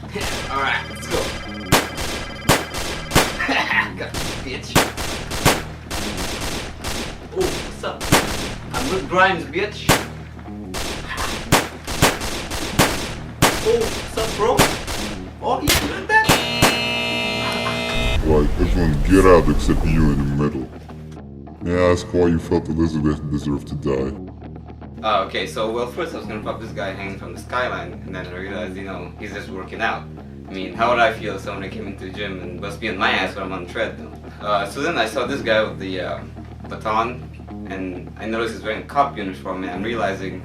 Alright, let's go. Got you, bitch. Oh, what's up? I'm Rick Grimes, bitch. Oh, what's up, bro? Oh, you doing that? Like, everyone get out except you in the middle. May I ask why you felt Elizabeth deserved to die? Okay, so, well, first I was gonna pop this guy hanging from the skyline, and then I realized, you know, he's just working out. I mean, how would I feel if someone came into the gym and was being my ass when I'm on the treadmill? So then I saw this guy with the baton, and I noticed he's wearing a cop uniform, and I'm realizing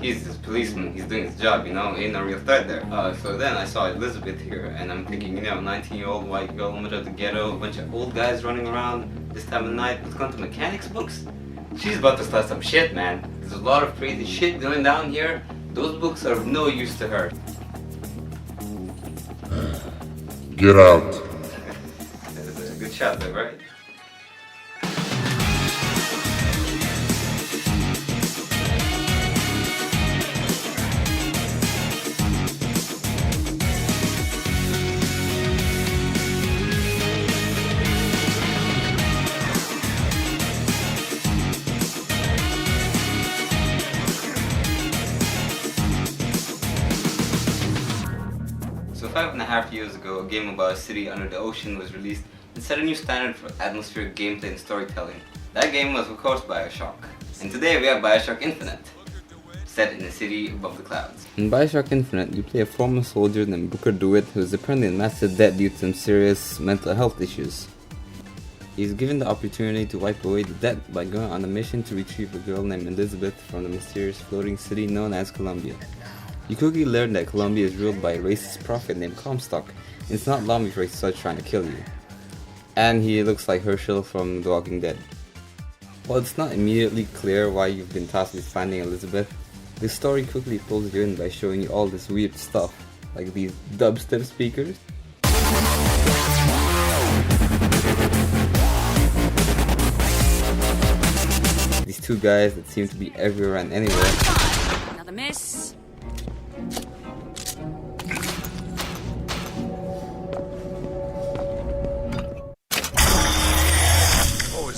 he's this policeman, he's doing his job, you know, ain't no real threat there. So then I saw Elizabeth here, and I'm thinking, you know, 19-year-old white girl, middle of the ghetto, a bunch of old guys running around this time of night with quantum mechanics books. She's about to start some shit, man. There's a lot of crazy shit going down here. Those books are of no use to her. Get out. That's a good shot there, right? So 5.5 years ago, a game about a city under the ocean was released and set a new standard for atmospheric gameplay and storytelling. That game was of course BioShock. And today we have BioShock Infinite, set in a city above the clouds. In BioShock Infinite, you play a former soldier named Booker DeWitt who is apparently in massive debt due to some serious mental health issues. He is given the opportunity to wipe away the debt by going on a mission to retrieve a girl named Elizabeth from the mysterious floating city known as Columbia. You quickly learn that Columbia is ruled by a racist prophet named Comstock, and it's not long before he starts trying to kill you. And he looks like Herschel from The Walking Dead. While it's not immediately clear why you've been tasked with finding Elizabeth, the story quickly pulls you in by showing you all this weird stuff, like these dubstep speakers. These two guys that seem to be everywhere and anywhere. Another miss.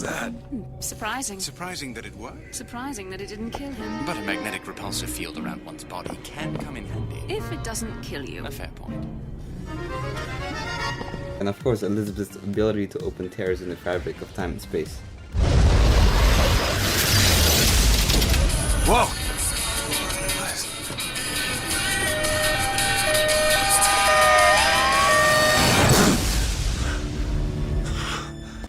That? Surprising. Surprising that it worked. Surprising that it didn't kill him. But a magnetic repulsive field around one's body can come in handy. If it doesn't kill you. A fair point. And of course Elizabeth's ability to open tears in the fabric of time and space. Whoa!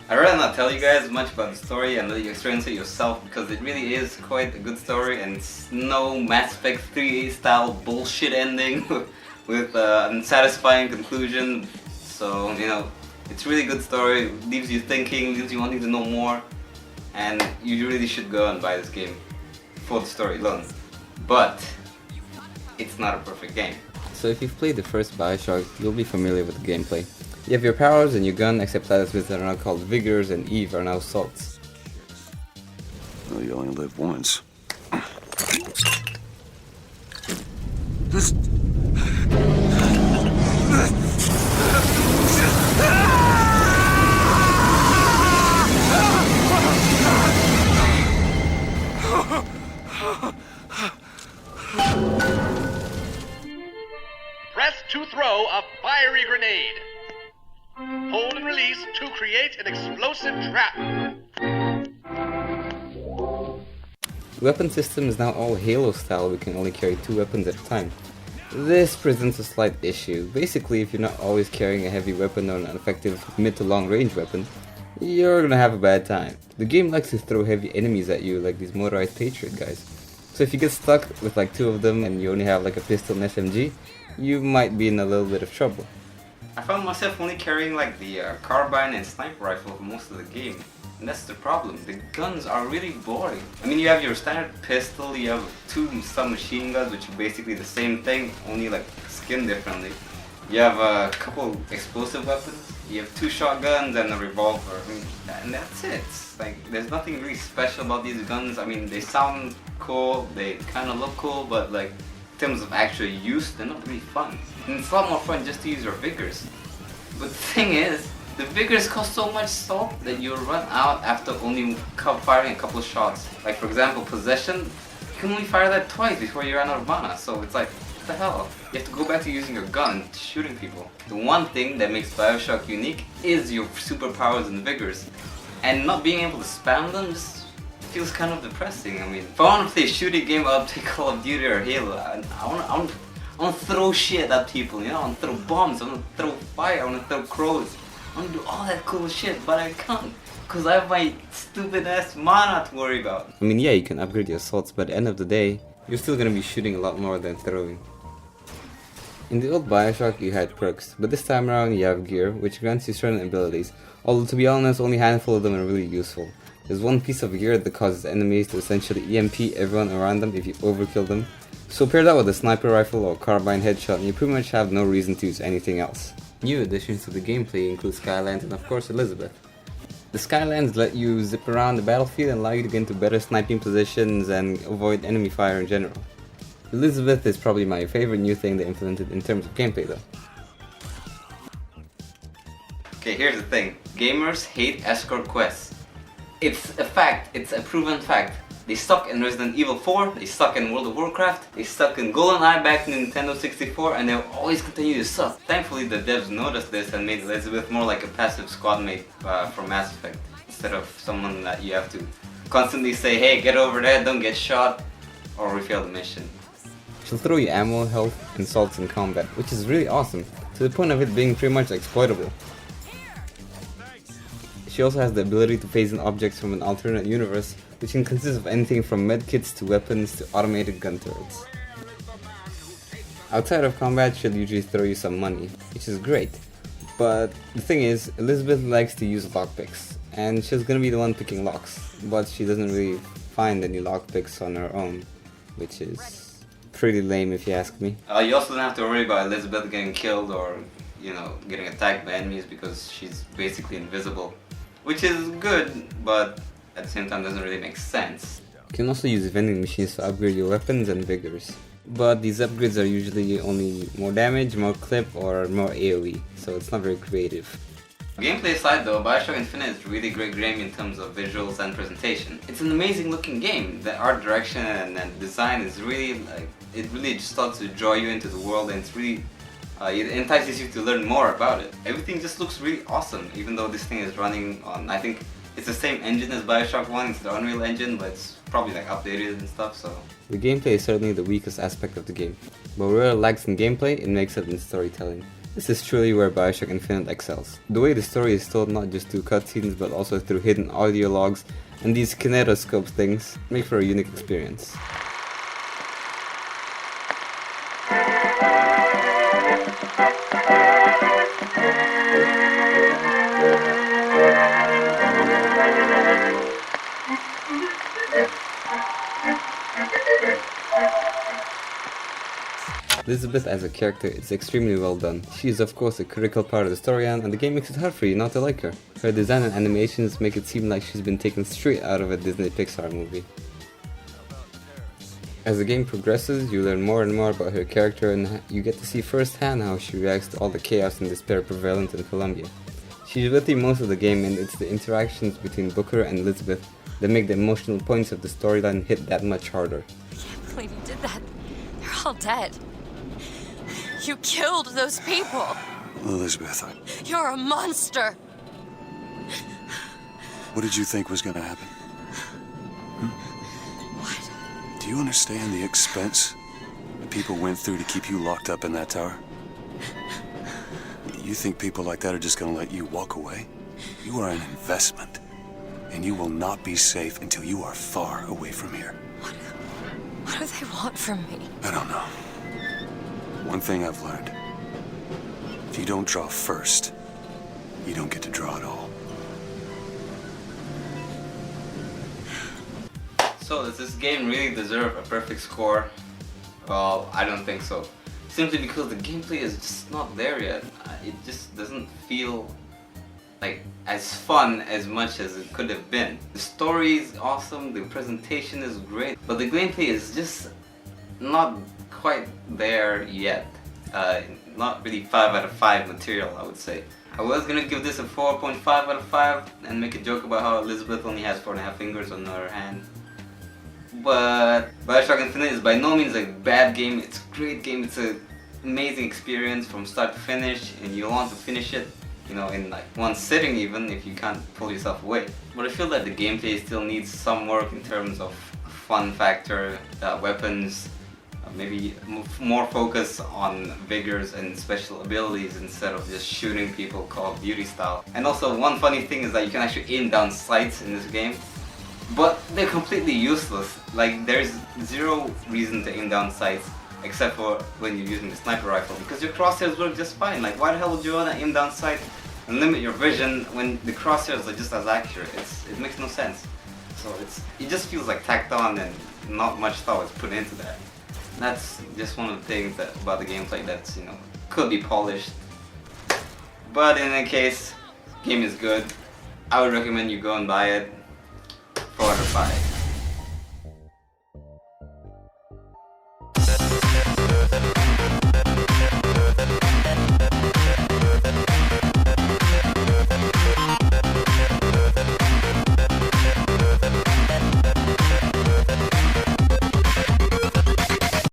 I'd rather not tell you guys much about the story and let you experience it yourself because it really is quite a good story and it's no Mass Effect 3 style bullshit ending with an unsatisfying conclusion. So, you know, it's a really good story, leaves you thinking, leaves you wanting to know more, and you really should go and buy this game for the story alone. But it's not a perfect game. So if you've played the first BioShock, you'll be familiar with the gameplay. You have your powers and your gun, except that with are now called Vigors and Eve are now salts. Well, you only live once. Press to throw a fiery grenade. Hold and release to create an explosive trap. The weapon system is now all Halo style, we can only carry 2 weapons at a time. This presents a slight issue. Basically, if you're not always carrying a heavy weapon or an effective mid to long range weapon, you're gonna have a bad time. The game likes to throw heavy enemies at you like these motorized Patriot guys. So if you get stuck with like 2 of them and you only have like a pistol and SMG, you might be in a little bit of trouble. I found myself only carrying like the carbine and sniper rifle for most of the game. And that's the problem, the guns are really boring. I mean, you have your standard pistol, you have 2 submachine guns, which are basically the same thing, only like skinned differently. You have a couple explosive weapons, you have 2 shotguns and a revolver, I mean, and that's it. Like, there's nothing really special about these guns. I mean, they sound cool, they kind of look cool, but like, in terms of actual use, they're not really fun. And it's a lot more fun just to use your vigors. But the thing is, the vigors cost so much salt that you'll run out after only firing a couple of shots. Like for example, possession, you can only fire that twice before you run out of mana, so it's like, what the hell? You have to go back to using your gun, shooting people. The one thing that makes BioShock unique is your superpowers and vigors. And not being able to spam them just feels kind of depressing. I mean, if I want to play a shooting game, I'll play Call of Duty or Halo. I want to throw shit at people, you know? I want to throw bombs, I want to throw fire, I want to throw crows. I want to do all that cool shit, but I can't. Because I have my stupid ass mana to worry about. I mean, yeah, you can upgrade your assaults, but at the end of the day, you're still gonna be shooting a lot more than throwing. In the old BioShock you had perks, but this time around you have gear, which grants you certain abilities, although to be honest only a handful of them are really useful. There's one piece of gear that causes enemies to essentially EMP everyone around them if you overkill them, so pair that with a sniper rifle or carbine headshot and you pretty much have no reason to use anything else. New additions to the gameplay include Skylands and of course Elizabeth. The Skylands let you zip around the battlefield and allow you to get into better sniping positions and avoid enemy fire in general. Elizabeth is probably my favorite new thing they implemented in terms of gameplay though. Okay, here's the thing. Gamers hate escort quests. It's a fact, it's a proven fact. They suck in Resident Evil 4, they suck in World of Warcraft, they suck in GoldenEye back in Nintendo 64, and they'll always continue to suck. Thankfully the devs noticed this and made Elizabeth more like a passive squad mate from Mass Effect, instead of someone that you have to constantly say, hey, get over there, don't get shot, or we fail the mission. She'll throw you ammo, health, and salts in combat, which is really awesome, to the point of it being pretty much exploitable. She also has the ability to phase in objects from an alternate universe, which can consist of anything from medkits to weapons to automated gun turrets. Outside of combat, she'll usually throw you some money, which is great. But the thing is, Elizabeth likes to use lockpicks, and she's gonna be the one picking locks, but she doesn't really find any lockpicks on her own, which is pretty lame if you ask me. You also don't have to worry about Elizabeth getting killed or, you know, getting attacked by enemies because she's basically invisible. Which is good, but at the same time doesn't really make sense. You can also use vending machines to upgrade your weapons and vigors. But these upgrades are usually only more damage, more clip, or more AoE, so it's not very creative. Gameplay aside though, BioShock Infinite is a really great game in terms of visuals and presentation. It's an amazing looking game. The art direction and design is really like, it really just starts to draw you into the world, and it's really it entices you to learn more about it. Everything just looks really awesome, even though this thing is running on, I think it's the same engine as BioShock 1, it's the Unreal Engine, but it's probably like updated and stuff, so. The gameplay is certainly the weakest aspect of the game, but where it lacks in gameplay, it makes up in storytelling. This is truly where BioShock Infinite excels. The way the story is told not just through cutscenes but also through hidden audio logs and these kinetoscope things make for a unique experience. Elizabeth as a character is extremely well done. She is of course a critical part of the storyline, and the game makes it hard for you not to like her. Her design and animations make it seem like she's been taken straight out of a Disney Pixar movie. As the game progresses, you learn more and more about her character, and you get to see firsthand how she reacts to all the chaos and despair prevalent in Colombia. She's with you most of the game, and it's the interactions between Booker and Elizabeth that make the emotional points of the storyline hit that much harder. I can't believe you did that. They're all dead. You killed those people. Elizabeth, You're a monster. what did you think was gonna happen? What? Do you understand the expense that people went through to keep you locked up in that tower? You think people like that are just gonna let you walk away? You are an investment, and you will not be safe until you are far away from here. What do they want from me? I don't know. One thing I've learned, if you don't draw first, you don't get to draw at all. So does this game really deserve a perfect score? Well, I don't think so. Simply because the gameplay is just not there yet. It just doesn't feel like as fun as much as it could have been. The story is awesome, the presentation is great, but the gameplay is just not quite there yet. Not really 5 out of 5 material, I would say. I was gonna give this a 4.5 out of 5 and make a joke about how Elizabeth only has 4.5 fingers on her hand. But BioShock Infinite is by no means a bad game. It's a great game. It's an amazing experience from start to finish, and you'll want to finish it, you know, in like one sitting even if you can't pull yourself away. But I feel that the gameplay still needs some work in terms of fun factor, weapons, maybe more focus on vigors and special abilities instead of just shooting people Call of Duty style. And also one funny thing is that you can actually aim down sights in this game, but they're completely useless. Like there's zero reason to aim down sights except for when you're using the sniper rifle, because your crosshairs work just fine. Like why the hell would you want to aim down sight and limit your vision when the crosshairs are just as accurate? It makes no sense. So it just feels like tacked on and not much thought was put into that. That's just one of the things about the gameplay that's, you know, could be polished. But in any case, game is good. I would recommend you go and buy it. 4 out of 5.